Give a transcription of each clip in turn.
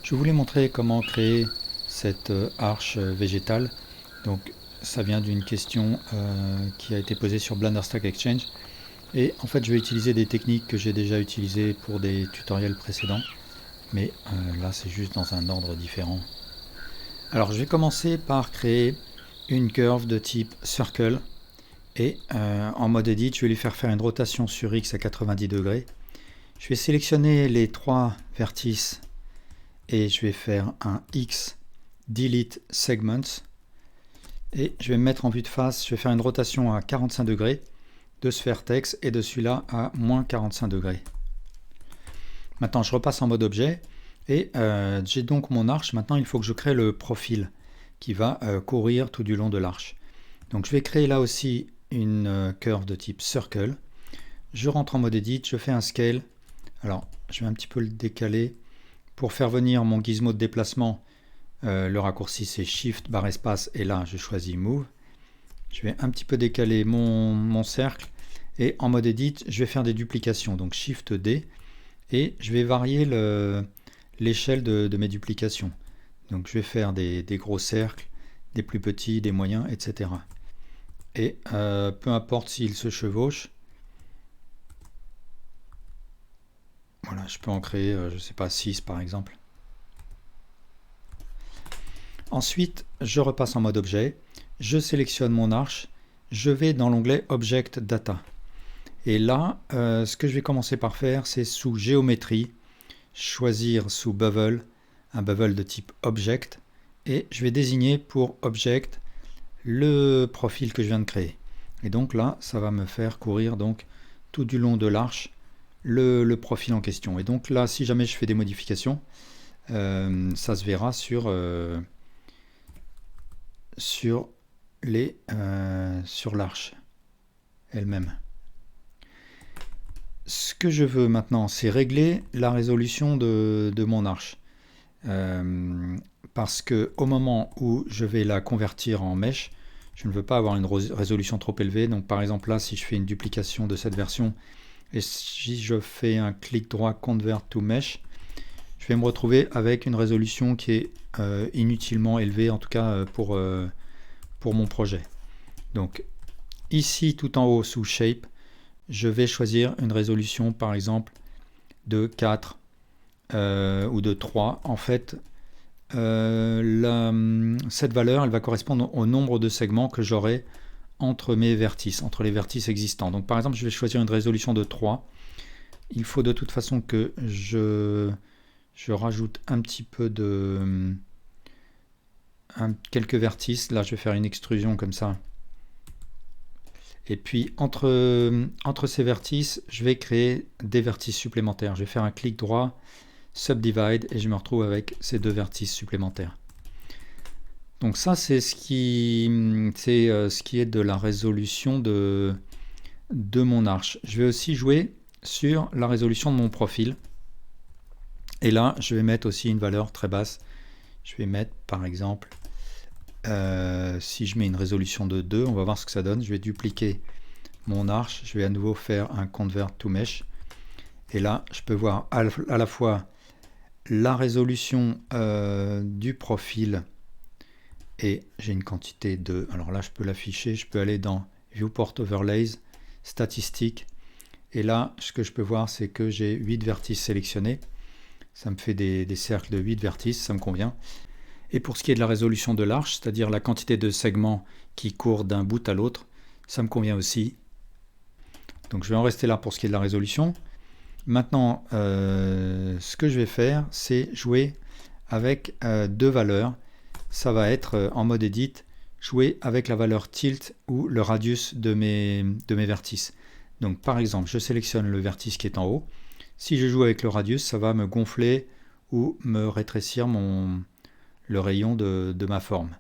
Je voulais montrer comment créer cette arche végétale. Donc ça vient d'une question qui a été posée sur Blender Stack Exchange. Et en fait je vais utiliser des techniques que j'ai déjà utilisées pour des tutoriels précédents. Mais là c'est juste dans un ordre différent. Alors je vais commencer par créer une curve de type Circle. Et en mode Edit, je vais lui faire une rotation sur X à 90 degrés. Je vais sélectionner les trois vertices et je vais faire un X Delete Segments. Et je vais me mettre en vue de face, je vais faire une rotation à 45 degrés de ce vertex et de celui-là à moins 45 degrés. Maintenant, je repasse en mode objet et j'ai donc mon arche. Maintenant, il faut que je crée le profil qui va courir tout du long de l'arche. Donc, je vais créer là aussi une curve de type Circle. Je rentre en mode Edit, je fais un Scale. Alors, je vais un petit peu le décaler. Pour faire venir mon gizmo de déplacement, le raccourci c'est Shift barre espace et là je choisis Move. Je vais un petit peu décaler mon cercle et en mode Edit je vais faire des duplications, donc Shift D et je vais varier l'échelle de mes duplications. Donc je vais faire des gros cercles, des plus petits, des moyens, etc. Et peu importe s'ils se chevauchent, voilà, je peux en créer, je ne sais pas, 6 par exemple. Ensuite, je repasse en mode objet, je sélectionne mon arche, je vais dans l'onglet Object Data. Et là, ce que je vais commencer par faire, c'est sous Géométrie, choisir sous Bevel, un bevel de type Object, et je vais désigner pour Object le profil que je viens de créer. Et donc là, ça va me faire courir donc tout du long de l'arche le profil en question. Et donc là, si jamais je fais des modifications, ça se verra sur l'arche elle-même. Ce que je veux maintenant, c'est régler la résolution de mon arche. Parce que au moment où je vais la convertir en mesh, je ne veux pas avoir une résolution trop élevée. Donc par exemple là, si je fais une duplication de cette version, et si je fais un clic droit Convert to Mesh, je vais me retrouver avec une résolution qui est inutilement élevée, en tout cas pour mon projet. Donc ici tout en haut sous Shape, je vais choisir une résolution par exemple de 4 ou de 3. En fait, cette valeur elle va correspondre au nombre de segments que j'aurai entre mes vertices, entre les vertices existants. Donc par exemple, je vais choisir une résolution de 3. Il faut de toute façon que je rajoute un petit peu de quelques vertices. Là, je vais faire une extrusion comme ça. Et puis entre ces vertices, je vais créer des vertices supplémentaires. Je vais faire un clic droit, Subdivide, et je me retrouve avec ces deux vertices supplémentaires. Donc ça, c'est ce qui est de la résolution de mon arche. Je vais aussi jouer sur la résolution de mon profil. Et là, je vais mettre aussi une valeur très basse. Je vais mettre, par exemple, si je mets une résolution de 2, on va voir ce que ça donne. Je vais dupliquer mon arche. Je vais à nouveau faire un Convert to Mesh. Et là, je peux voir à la fois la résolution du profil. Et j'ai une quantité de... Alors là, je peux l'afficher. Je peux aller dans Viewport Overlays, Statistiques. Et là, ce que je peux voir, c'est que j'ai 8 vertices sélectionnés. Ça me fait des cercles de 8 vertices, ça me convient. Et pour ce qui est de la résolution de l'arche, c'est-à-dire la quantité de segments qui courent d'un bout à l'autre, ça me convient aussi. Donc je vais en rester là pour ce qui est de la résolution. Maintenant, ce que je vais faire, c'est jouer avec deux valeurs. Ça va être en mode Edit, jouer avec la valeur tilt ou le radius de mes vertices. Donc par exemple, je sélectionne le vertice qui est en haut. Si je joue avec le radius, ça va me gonfler ou me rétrécir le rayon de ma forme.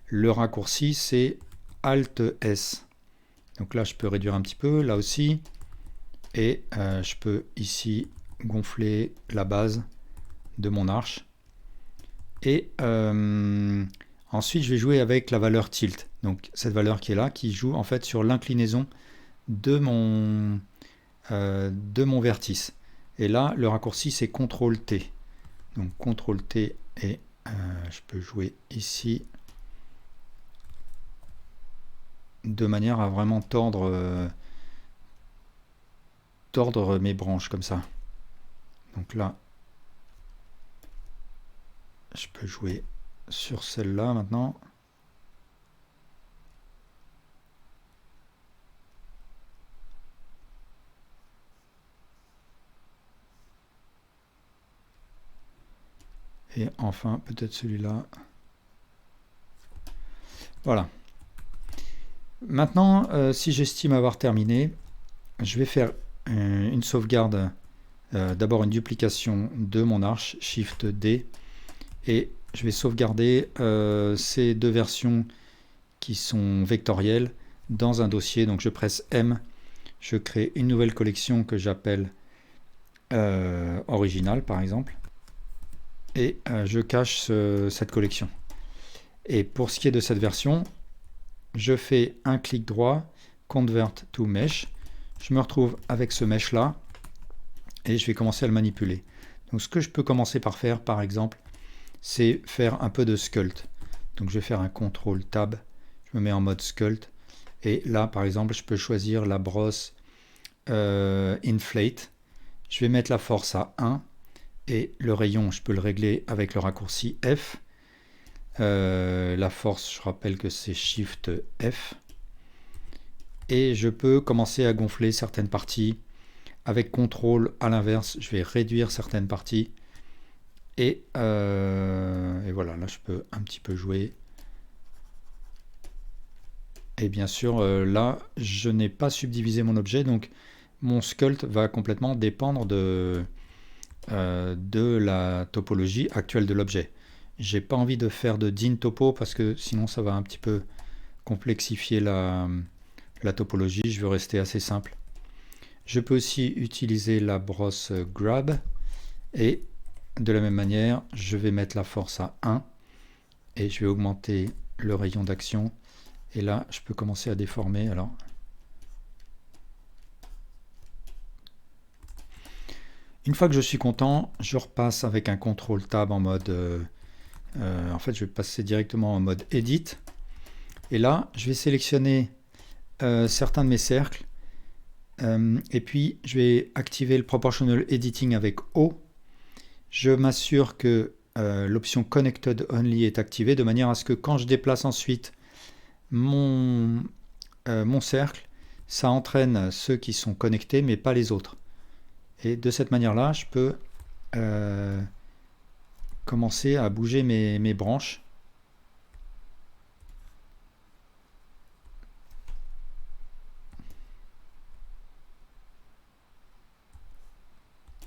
Le raccourci, c'est Alt S. Donc là, je peux réduire un petit peu, là aussi. Et je peux ici gonfler la base de mon arche. Et en Ensuite, je vais jouer avec la valeur tilt. Donc cette valeur qui est là, qui joue en fait sur l'inclinaison de mon vertice. Et là, le raccourci, c'est CTRL-T. Donc CTRL-T et je peux jouer ici de manière à vraiment tordre mes branches comme ça. Donc là, je peux jouer sur celle-là maintenant. Et enfin, peut-être celui-là. Voilà. Maintenant, si j'estime avoir terminé, je vais faire une sauvegarde, d'abord une duplication de mon arche, Shift D, et je vais sauvegarder ces deux versions qui sont vectorielles dans un dossier. Donc je presse M, je crée une nouvelle collection que j'appelle original par exemple, et je cache cette collection. Et pour ce qui est de cette version, je fais un clic droit, Convert to Mesh, je me retrouve avec ce mesh là, et je vais commencer à le manipuler. Donc ce que je peux commencer par faire, par exemple, c'est faire un peu de sculpt. Donc je vais faire un CTRL Tab, je me mets en mode sculpt, et là par exemple je peux choisir la brosse Inflate, je vais mettre la force à 1, et le rayon je peux le régler avec le raccourci F. La force, je rappelle que c'est Shift F, et je peux commencer à gonfler certaines parties. Avec CTRL à l'inverse, je vais réduire certaines parties, et voilà, là je peux un petit peu jouer. Et bien sûr, là je n'ai pas subdivisé mon objet, donc mon sculpt va complètement dépendre de la topologie actuelle de l'objet. J'ai pas envie de faire de din topo parce que sinon ça va un petit peu complexifier la topologie. Je veux rester assez simple. Je peux aussi utiliser la brosse grab, et de la même manière je vais mettre la force à 1 et je vais augmenter le rayon d'action, et là je peux commencer à déformer. Alors une fois que je suis content, je repasse avec un CTRL Tab en mode en fait je vais passer directement en mode Edit, et là je vais sélectionner certains de mes cercles, et puis je vais activer le Proportional Editing avec O. Je m'assure que l'option Connected Only est activée, de manière à ce que quand je déplace ensuite mon cercle, ça entraîne ceux qui sont connectés mais pas les autres. Et de cette manière-là, je peux commencer à bouger mes branches.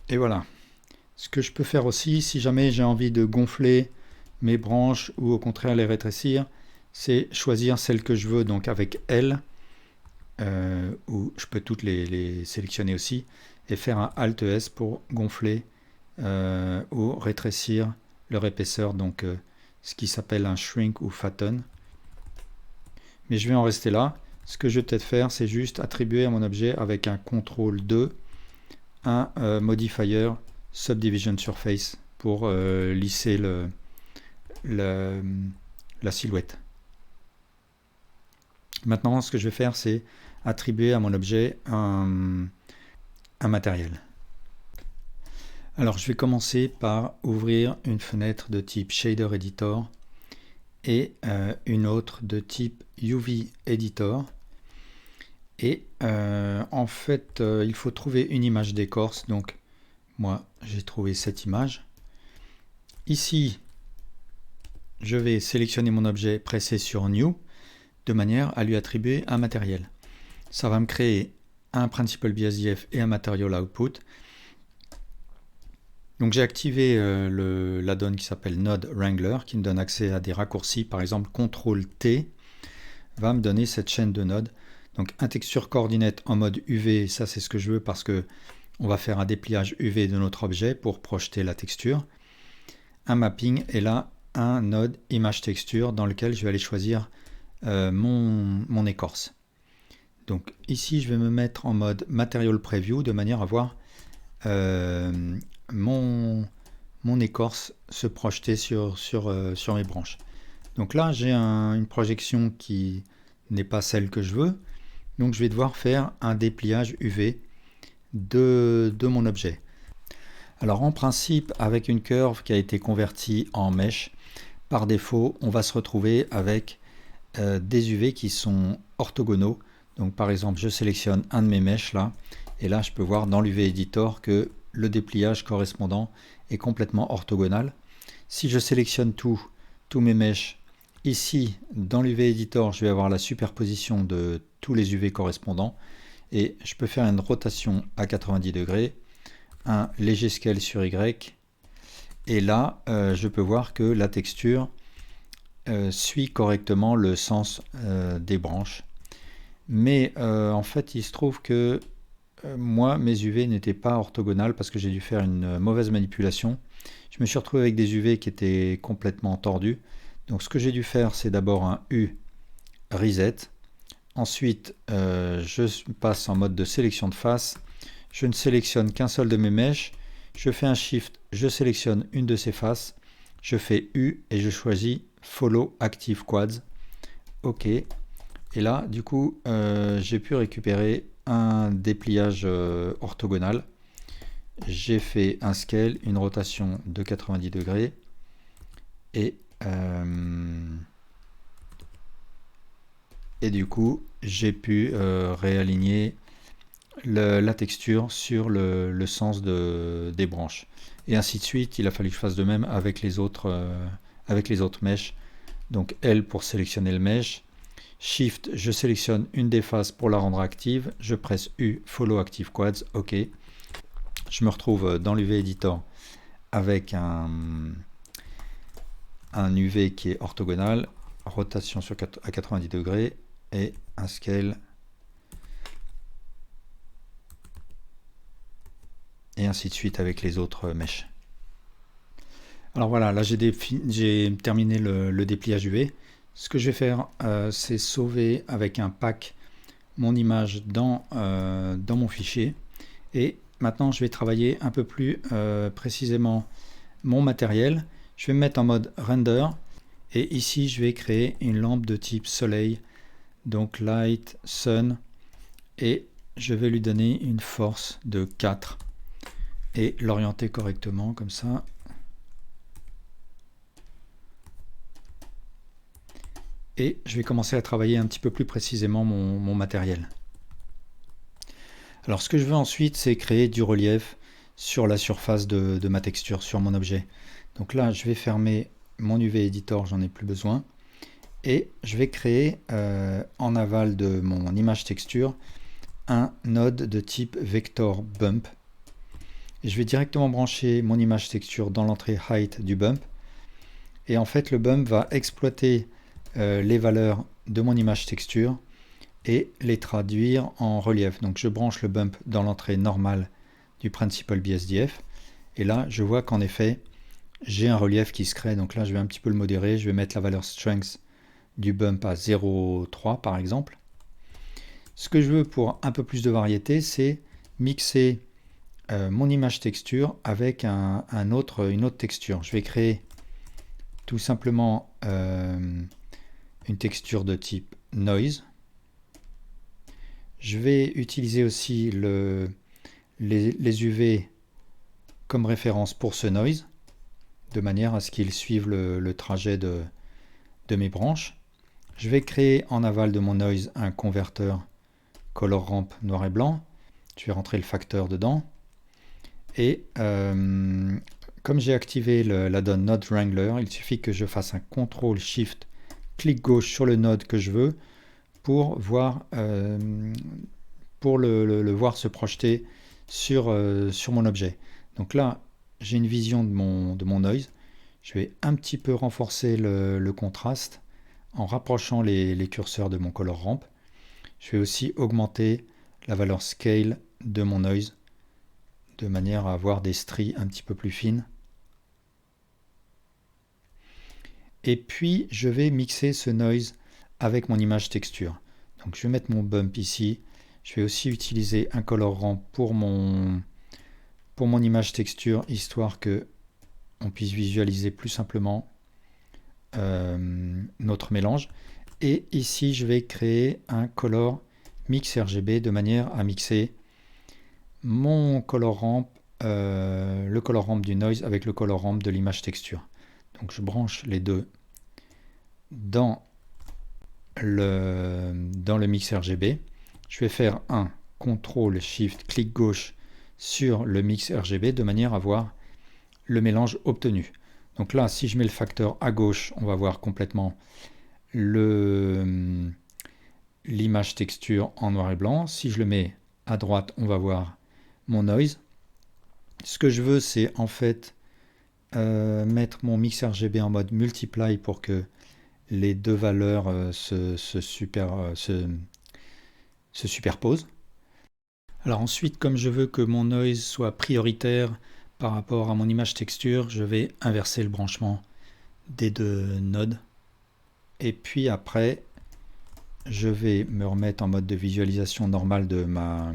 Et voilà. Ce que je peux faire aussi, si jamais j'ai envie de gonfler mes branches ou au contraire les rétrécir, c'est choisir celle que je veux, donc avec L, ou je peux toutes les sélectionner aussi, et faire un Alt S pour gonfler ou rétrécir leur épaisseur, donc ce qui s'appelle un shrink ou fatten. Mais je vais en rester là. Ce que je vais peut-être faire, c'est juste attribuer à mon objet avec un CTRL 2 un modifier Subdivision Surface pour lisser la silhouette. Maintenant, ce que je vais faire, c'est attribuer à mon objet un matériel. Alors, je vais commencer par ouvrir une fenêtre de type Shader Editor et une autre de type UV Editor. Et en fait, il faut trouver une image d'écorce. Donc, moi, j'ai trouvé cette image. Ici, je vais sélectionner mon objet, presser sur New, de manière à lui attribuer un matériel. Ça va me créer un Principal BSDF et un Material Output. Donc j'ai activé l'add-on qui s'appelle Node Wrangler, qui me donne accès à des raccourcis. Par exemple, CTRL-T va me donner cette chaîne de nodes. Donc un texture coordinate en mode UV, ça c'est ce que je veux parce que on va faire un dépliage UV de notre objet pour projeter la texture. Un mapping, et là un node Image Texture dans lequel je vais aller choisir mon écorce. Donc ici, je vais me mettre en mode Material Preview de manière à voir mon écorce se projeter sur mes branches. Donc là, j'ai une projection qui n'est pas celle que je veux. Donc je vais devoir faire un dépliage UV de mon objet. Alors en principe, avec une curve qui a été convertie en mèche, par défaut, on va se retrouver avec des UV qui sont orthogonaux. Donc par exemple, je sélectionne un de mes mèches là, et là je peux voir dans l'UV Editor que le dépliage correspondant est complètement orthogonal. Si je sélectionne tous mes mèches, ici dans l'UV Editor, je vais avoir la superposition de tous les UV correspondants, et je peux faire une rotation à 90 degrés, un léger scale sur Y, et là je peux voir que la texture suit correctement le sens des branches. Mais en fait, il se trouve que moi, mes UV n'étaient pas orthogonales parce que j'ai dû faire une mauvaise manipulation. Je me suis retrouvé avec des UV qui étaient complètement tordus. Donc ce que j'ai dû faire, c'est d'abord un U reset. Ensuite, je passe en mode de sélection de face. Je ne sélectionne qu'un seul de mes mèches. Je fais un Shift, je sélectionne une de ces faces. Je fais U et je choisis Follow Active Quads. OK. Et là, du coup, j'ai pu récupérer un dépliage orthogonal. J'ai fait un scale, une rotation de 90 degrés. Et du coup, j'ai pu réaligner la texture sur le sens des branches. Et ainsi de suite, il a fallu que je fasse de même avec les autres mèches. Donc L pour sélectionner le mesh. Shift, je sélectionne une des faces pour la rendre active. Je presse U, Follow Active Quads. OK. Je me retrouve dans l'UV Editor avec un UV qui est orthogonal. Rotation à 90 degrés et un scale. Et ainsi de suite avec les autres mèches. Alors voilà, là j'ai terminé le dépliage UV. Ce que je vais faire, c'est sauver avec un pack mon image dans mon fichier. Et maintenant, je vais travailler un peu plus précisément mon matériel. Je vais me mettre en mode render. Et ici, je vais créer une lampe de type soleil. Donc light, sun. Et je vais lui donner une force de 4. Et l'orienter correctement comme ça. Et je vais commencer à travailler un petit peu plus précisément mon matériel. Alors ce que je veux ensuite, c'est créer du relief sur la surface de ma texture, sur mon objet. Donc là, je vais fermer mon UV Editor, j'en ai plus besoin. Et je vais créer en aval de mon image texture un node de type Vector Bump. Et je vais directement brancher mon image texture dans l'entrée height du bump. Et en fait, le bump va exploiter les valeurs de mon image texture et les traduire en relief. Donc je branche le bump dans l'entrée normale du Principal BSDF. Et là, je vois qu'en effet, j'ai un relief qui se crée. Donc là, je vais un petit peu le modérer. Je vais mettre la valeur strength du bump à 0,3 par exemple. Ce que je veux pour un peu plus de variété, c'est mixer mon image texture avec une autre texture. Je vais créer tout simplement une texture de type noise. Je vais utiliser aussi les UV comme référence pour ce noise, de manière à ce qu'ils suivent le trajet de mes branches. Je vais créer en aval de mon noise un converteur color ramp noir et blanc. Je vais rentrer le facteur dedans. Et comme j'ai activé l'add-on Node Wrangler, il suffit que je fasse un CTRL SHIFT, clic gauche sur le node que je veux pour voir le voir se projeter sur mon objet. Donc là, j'ai une vision de mon noise. Je vais un petit peu renforcer le contraste en rapprochant les curseurs de mon color ramp. Je vais aussi augmenter la valeur scale de mon noise de manière à avoir des stries un petit peu plus fines. Et puis, je vais mixer ce noise avec mon image texture. Donc, je vais mettre mon bump ici. Je vais aussi utiliser un color ramp pour mon image texture, histoire que on puisse visualiser plus simplement notre mélange. Et ici, je vais créer un color mix RGB de manière à mixer mon color ramp, le color ramp du noise avec le color ramp de l'image texture. Donc je branche les deux dans le mix RGB. Je vais faire un CTRL SHIFT clic gauche sur le mix RGB de manière à voir le mélange obtenu. Donc là, si je mets le facteur à gauche, on va voir complètement l'image texture en noir et blanc. Si je le mets à droite, on va voir mon noise. Ce que je veux, c'est en fait mettre mon mix RGB en mode multiply pour que les deux valeurs se superposent. Alors ensuite, comme je veux que mon noise soit prioritaire par rapport à mon image texture, je vais inverser le branchement des deux nodes. Et puis après, je vais me remettre en mode de visualisation normale de ma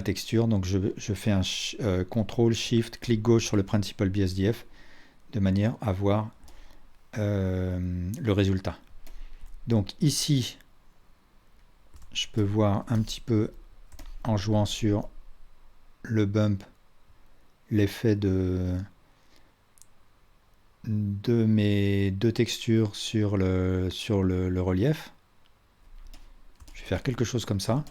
texture. Donc je fais un CTRL SHIFT clic gauche sur le Principal BSDF de manière à voir le résultat. Donc ici, je peux voir un petit peu en jouant sur le bump l'effet de mes deux textures sur le relief. Je vais faire quelque chose comme ça.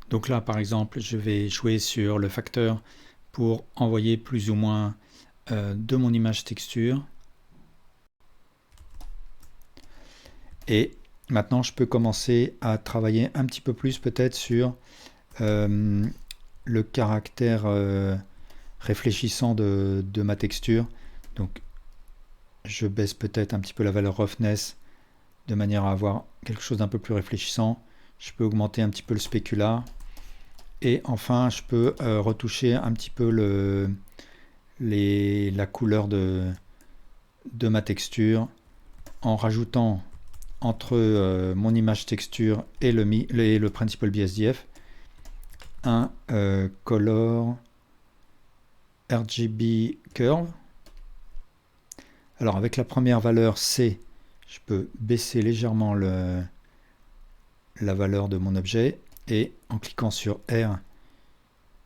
Donc là, par exemple, je vais jouer sur le facteur pour envoyer plus ou moins de mon image texture. Et maintenant, je peux commencer à travailler un petit peu plus peut-être sur le caractère réfléchissant de ma texture. Donc, je baisse peut-être un petit peu la valeur roughness de manière à avoir quelque chose d'un peu plus réfléchissant. Je peux augmenter un petit peu le spécular. Et enfin, je peux retoucher un petit peu la couleur de ma texture en rajoutant entre mon image texture et le Principal BSDF un color RGB curve. Alors avec la première valeur C, je peux baisser légèrement la valeur de mon objet et en cliquant sur R,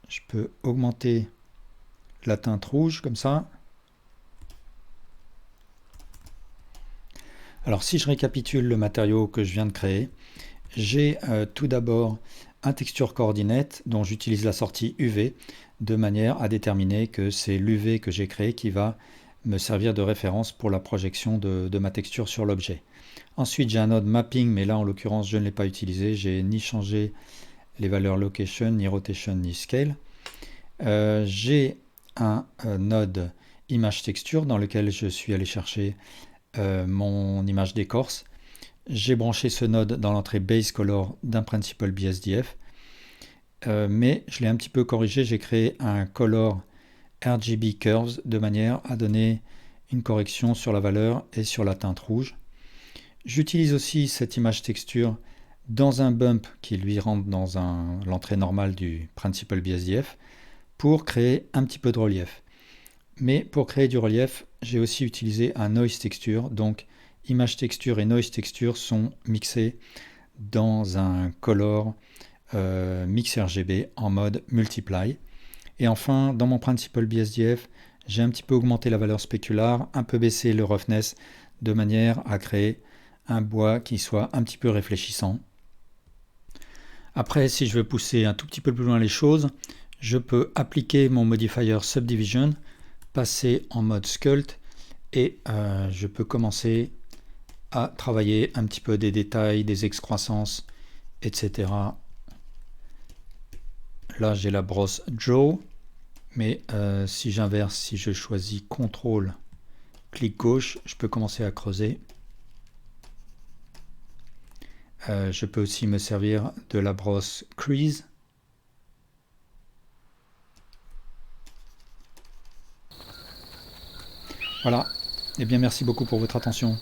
je peux augmenter la teinte rouge comme ça. Alors si je récapitule le matériau que je viens de créer, j'ai tout d'abord un texture coordinate dont j'utilise la sortie UV de manière à déterminer que c'est l'UV que j'ai créé qui va me servir de référence pour la projection de ma texture sur l'objet. Ensuite j'ai un node mapping, mais là en l'occurrence je ne l'ai pas utilisé, j'ai ni changé les valeurs location, ni rotation, ni scale. J'ai un node image texture dans lequel je suis allé chercher mon image d'écorce. J'ai branché ce node dans l'entrée base color d'un Principal BSDF, mais je l'ai un petit peu corrigé. J'ai créé un color RGB curves de manière à donner une correction sur la valeur et sur la teinte rouge. J'utilise aussi cette image texture dans un bump qui lui rentre dans l'entrée normale du Principal BSDF pour créer un petit peu de relief. Mais pour créer du relief, j'ai aussi utilisé un noise texture. Donc image texture et noise texture sont mixés dans un color mix RGB en mode multiply. Et enfin, dans mon Principal BSDF, j'ai un petit peu augmenté la valeur spécular, un peu baissé le roughness de manière à créer un bois qui soit un petit peu réfléchissant. Après, si je veux pousser un tout petit peu plus loin les choses, je peux appliquer mon modifier Subdivision, passer en mode Sculpt et je peux commencer à travailler un petit peu des détails, des excroissances, etc. Là, j'ai la brosse Draw, mais si j'inverse, si je choisis CTRL, clic gauche, je peux commencer à creuser. Je peux aussi me servir de la brosse Crease. Voilà. Eh bien, merci beaucoup pour votre attention.